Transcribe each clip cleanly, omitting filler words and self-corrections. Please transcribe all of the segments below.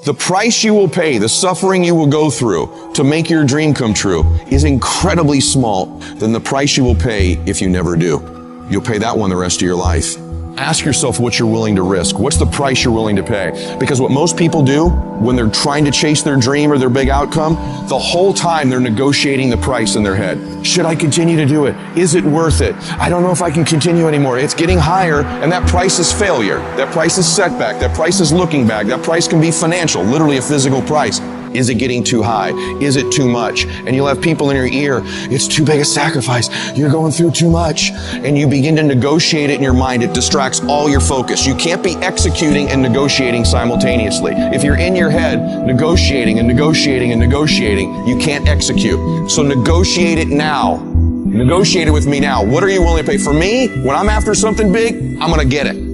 The price you will pay, the suffering you will go through to make your dream come true is incredibly small than the price you will pay if you never do. You'll pay that one the rest of your life. Ask yourself what you're willing to risk. What's the price you're willing to pay? Because what most people do when they're trying to chase their dream or their big outcome, the whole time they're negotiating the price in their head. Should I continue to do it? Is it worth it? I don't know if I can continue anymore. It's getting higher, and that price is failure. That price is setback. That price is looking back. That price can be financial, literally a physical price. Is it getting too high? Is it too much? And you'll have people in your ear, it's too big a sacrifice. You're going through too much. And you begin to negotiate it in your mind. It distracts all your focus. You can't be executing and negotiating simultaneously. If you're in your head negotiating and negotiating and negotiating, you can't execute. So negotiate it now. Negotiate it with me now. What are you willing to pay? For me, when I'm after something big, I'm gonna get it.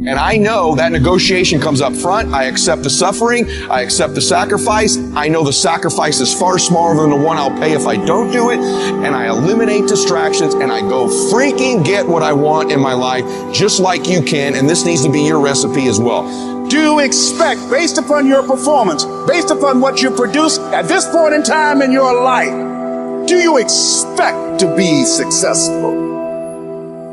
And I know that negotiation comes up front. I accept the suffering. I accept the sacrifice. I know the sacrifice is far smaller than the one I'll pay if I don't do it. And I eliminate distractions and I go freaking get what I want in my life, just like you can. And this needs to be your recipe as well. Do you expect, based upon your performance, based upon what you produce at this point in time in your life, do you expect to be successful?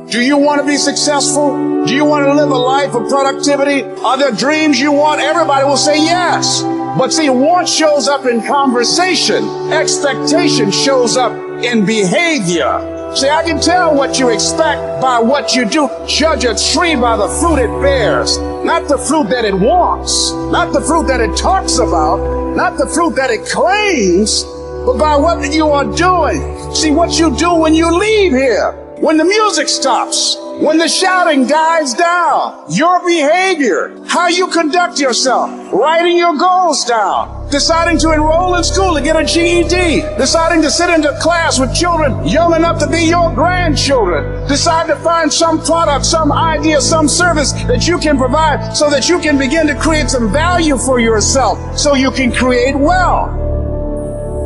Do you want to be successful? Do you want to live a life of productivity? Are there dreams you want? Everybody will say yes. But see, want shows up in conversation. Expectation shows up in behavior. See, I can tell what you expect by what you do. Judge a tree by the fruit it bears, not the fruit that it wants, not the fruit that it talks about, not the fruit that it claims, but by what you are doing. See, what you do when you leave here. When the music stops, when the shouting dies down, your behavior, how you conduct yourself, writing your goals down, deciding to enroll in school to get a GED, deciding to sit into class with children young enough to be your grandchildren, decide to find some product, some idea, some service that you can provide so that you can begin to create some value for yourself so you can create wealth.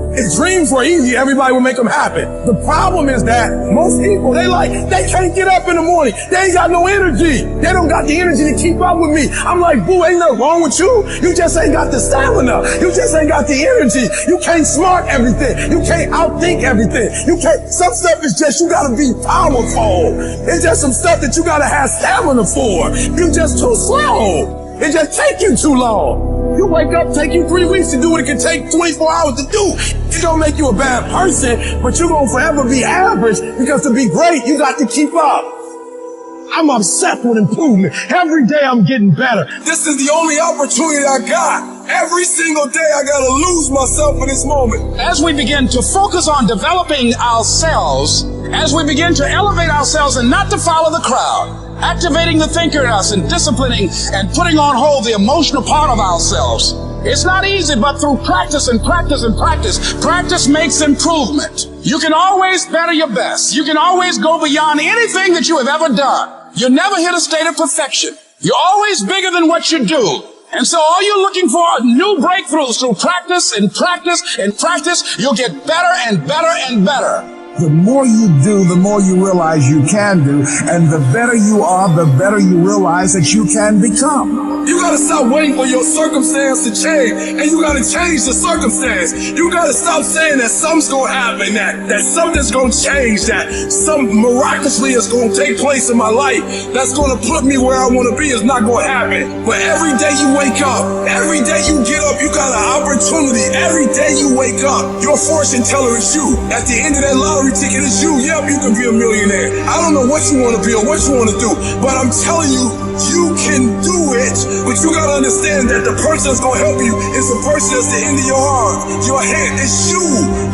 If dreams were easy, everybody would make them happen. The problem is that most people, they can't get up in the morning. They ain't got no energy. They don't got the energy to keep up with me. I'm like, boo, ain't nothing wrong with you. You just ain't got the stamina. You just ain't got the energy. You can't smart everything. You can't outthink everything. Some stuff is just, you gotta be powerful. It's just some stuff that you gotta have stamina for. You just too slow. It just take you too long. You wake up, take you 3 weeks to do what it can take 24 hours to do. It don't make you a bad person, but you're gonna forever be average because to be great, you got to keep up. I'm obsessed with improvement. Every day I'm getting better. This is the only opportunity I got. Every single day I gotta lose myself in this moment. As we begin to focus on developing ourselves, as we begin to elevate ourselves and not to follow the crowd, activating the thinker in us and disciplining and putting on hold the emotional part of ourselves. It's not easy, but through practice and practice and practice, practice makes improvement. You can always better your best. You can always go beyond anything that you have ever done. You never hit a state of perfection. You're always bigger than what you do. And so all you're looking for are new breakthroughs through practice and practice and practice. You'll get better and better and better. The more you do, the more you realize you can do. And the better you are, the better you realize that you can become. You gotta stop waiting for your circumstance to change, and you gotta change the circumstance. You gotta stop saying that something's gonna happen, that something's gonna change, that some miraculously is gonna take place in my life that's gonna put me where I wanna be. Is not gonna happen. But every day you wake up, every day you get up, you got an opportunity. Every day you wake up, your fortune teller is you. At the end of that lottery ticket is you. Yep, you can be a millionaire. I don't know what you want to be or what you want to do, but I'm telling you, you can do it. But you gotta understand that the person that's gonna help you is the person that's the end of your arm, your hand. It's you.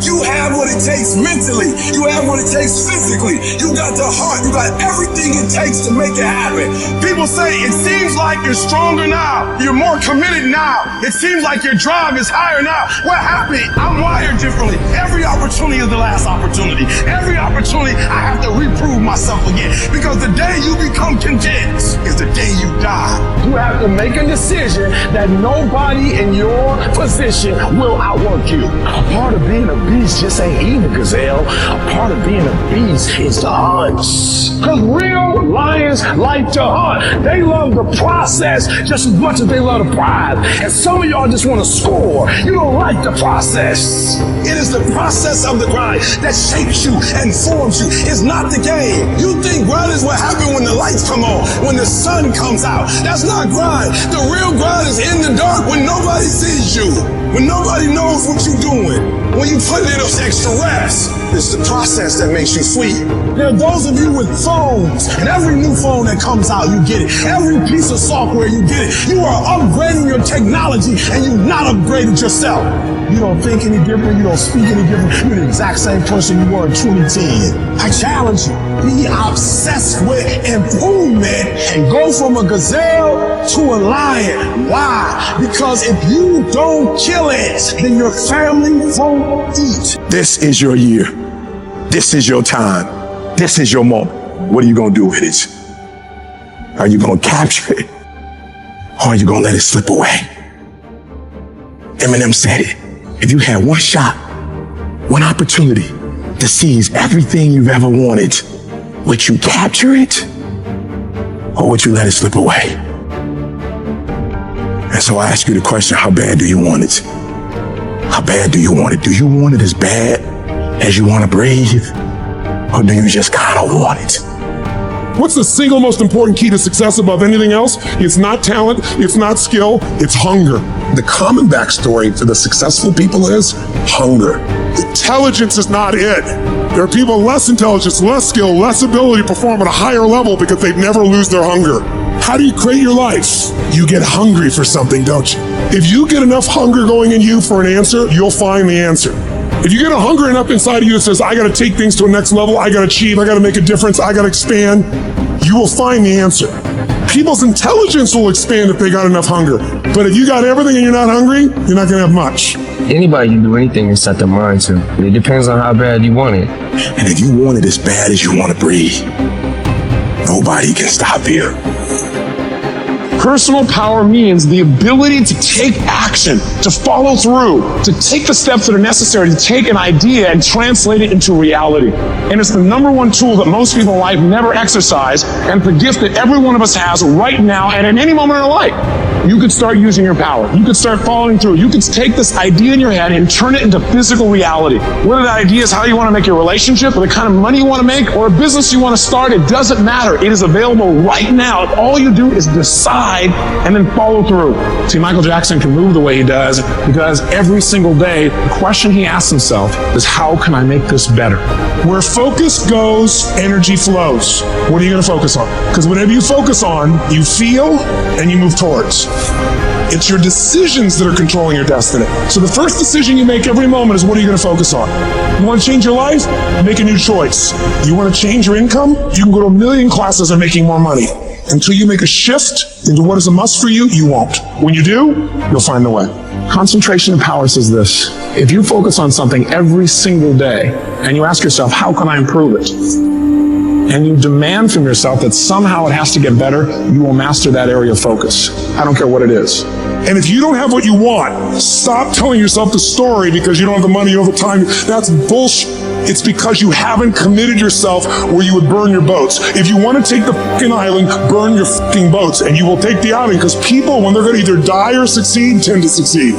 You have what it takes mentally. You have what it takes physically. You got the heart. You got everything it takes to make it happen. People say it seems like you're stronger now. You're more committed now. It seems like your drive is higher now. What happened? I'm wired differently. Every opportunity is the last opportunity. Every opportunity I have to reprove myself again. Because the day you become content is the day you die. you have to make a decision that nobody in your position will outwork you. A part of being a beast just ain't eating a gazelle. A part of being a beast is to hunt. Because real lions like to hunt. They love the process just as much as they love the prize. And some of y'all just want to score. You don't like the process. It is the process of the grind that shapes you and forms you. It's not the game. You think grind is what happens when the lights come on, when the sun comes out. That's not grind. The real grind is in the dark when nobody sees you, when nobody knows what you're doing, when you put in those extra reps. It's the process that makes you sweet. There are those of you with phones, and every new phone that comes out, you get it. Every piece of software, you get it. You are upgrading your technology, and you've not upgraded yourself. You don't think any different. You don't speak any different. You're the exact same person you were in 2010. I challenge you. Be obsessed with improvement and go from a gazelle to a lion. Why? Because if you don't kill it, then your family won't eat. This is your year. This is your time. This is your moment. What are you going to do with it? Are you going to capture it? Or are you going to let it slip away? Eminem said it. If you had one shot, one opportunity to seize everything you've ever wanted, would you capture it? Or would you let it slip away? And so I ask you the question, how bad do you want it? How bad do you want it? Do you want it as bad as you want to breathe? Or do you just kind of want it? What's the single most important key to success above anything else? It's not talent, it's not skill, it's hunger. The common backstory for the successful people is hunger. Intelligence is not it. There are people less intelligence, less skill, less ability to perform at a higher level because they never lose their hunger. How do you create your life? You get hungry for something, don't you? If you get enough hunger going in you for an answer, you'll find the answer. If you get a hunger enough inside of you that says, I gotta take things to a next level, I gotta achieve, I gotta make a difference, I gotta expand, you will find the answer. People's intelligence will expand if they got enough hunger. But if you got everything and you're not hungry, you're not gonna have much. Anybody can do anything and set their mind to. It depends on how bad you want it. And if you want it as bad as you want to breathe, nobody can stop you. Personal power means the ability to take action, to follow through, to take the steps that are necessary to take an idea and translate it into reality. And it's the number one tool that most people in life never exercise, and it's the gift that every one of us has right now and at any moment in our life. You could start using your power. You could start following through. You could take this idea in your head and turn it into physical reality. Whether that idea is how you want to make your relationship, or the kind of money you want to make, or a business you want to start, it doesn't matter. It is available right now. All you do is decide and then follow through. See, Michael Jackson can move the way he does because every single day, the question he asks himself is, how can I make this better? Where focus goes, energy flows. What are you gonna focus on? Because whatever you focus on, you feel and you move towards. It's your decisions that are controlling your destiny. So the first decision you make every moment is, what are you gonna focus on? You wanna change your life? Make a new choice. You wanna change your income? You can go to 1 million classes on making more money. Until you make a shift into what is a must for you, you won't. When you do, you'll find the way. Concentration of power says this: if you focus on something every single day and you ask yourself, how can I improve it? And you demand from yourself that somehow it has to get better, you will master that area of focus. I don't care what it is. And if you don't have what you want, stop telling yourself the story because you don't have the money over time. That's bullshit. It's because you haven't committed yourself where you would burn your boats. If you want to take the fucking island, burn your fucking boats, and you will take the island, because people, when they're going to either die or succeed, tend to succeed.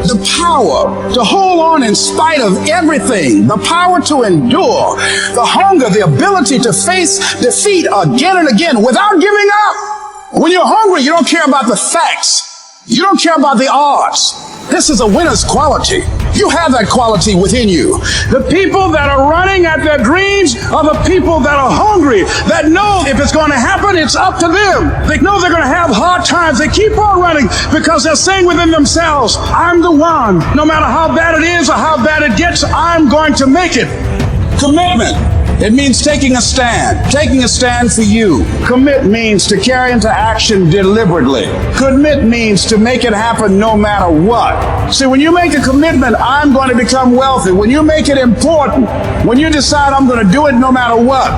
The power to hold on in spite of everything, the power to endure, the hunger, the ability to face defeat again and again without giving up. When you're hungry, you don't care about the facts. You don't care about the odds. This is a winner's quality. You have that quality within you. The people that are running at their dreams are the people that are hungry, that know if it's going to happen, it's up to them. They know they're going to have hard times. They keep on running because they're saying within themselves, I'm the one. No matter how bad it is or how bad it gets, I'm going to make it. Commitment. It means taking a stand for you. Commit means to carry into action deliberately. Commit means to make it happen no matter what. See, when you make a commitment, I'm going to become wealthy. When you make it important, when you decide I'm going to do it no matter what,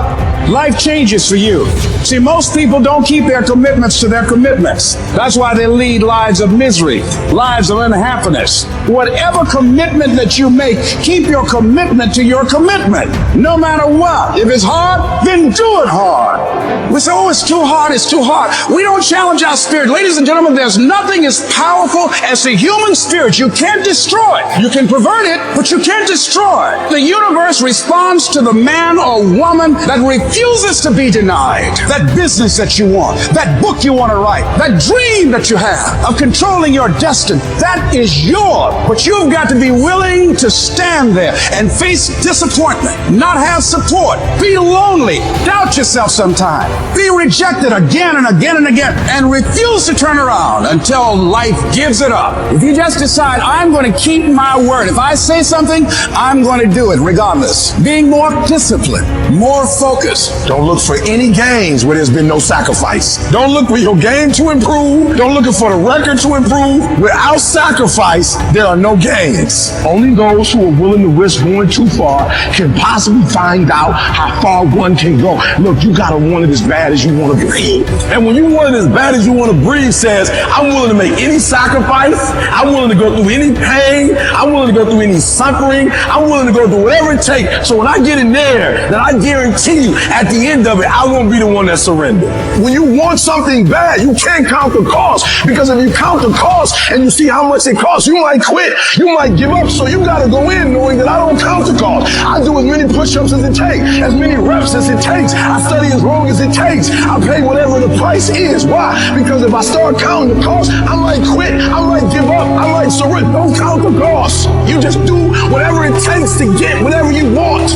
life changes for you. See, most people don't keep their commitments to their commitments. That's why they lead lives of misery, lives of unhappiness. Whatever commitment that you make, keep your commitment to your commitment, no matter what. If it's hard, then do it hard. We say, oh, it's too hard, it's too hard. We don't challenge our spirit. Ladies and gentlemen, there's nothing as powerful as the human spirit. You can't destroy it. You can pervert it, but you can't destroy it. The universe responds to the man or woman that refuses to be denied. That business that you want, that book you want to write, that dream that you have of controlling your destiny, that is yours. But you've got to be willing to stand there and face disappointment, not have support, be lonely, doubt yourself sometimes, be rejected again and again and again, and refuse to turn around until life gives it up. If you just decide, I'm going to keep my word. If I say something, I'm going to do it regardless. Being more disciplined, more focused. Don't look for any gains where there's been no sacrifice. Don't look for your game to improve. Don't look for the record to improve. Without sacrifice, there are no gains. Only those who are willing to risk going too far can possibly find out how far one can go. Look, you gotta want it as bad as you want to breathe. And when you want it as bad as you want to breathe says, I'm willing to make any sacrifice. I'm willing to go through any pain. I'm willing to go through any suffering. I'm willing to go through whatever it takes. So when I get in there, then I guarantee you at the end of it, I won't be the one that surrendered. When you want something bad, you can't count the cost, because if you count the cost and you see how much it costs, you might quit, you might give up. So you gotta go in knowing that I don't count the cost. I do as many push-ups as it takes, as many reps as it takes. I study as long as it takes. I pay whatever the price is. Why? Because if I start counting the cost, I might quit, I might give up, I might surrender. Don't count the cost. You just do whatever it takes to get whatever you want.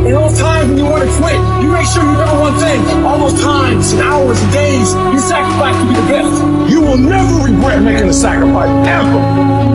In those times when you want to quit, you make sure you know one thing. All those times and hours and days you sacrifice to be the best. You will never regret making a sacrifice, ever.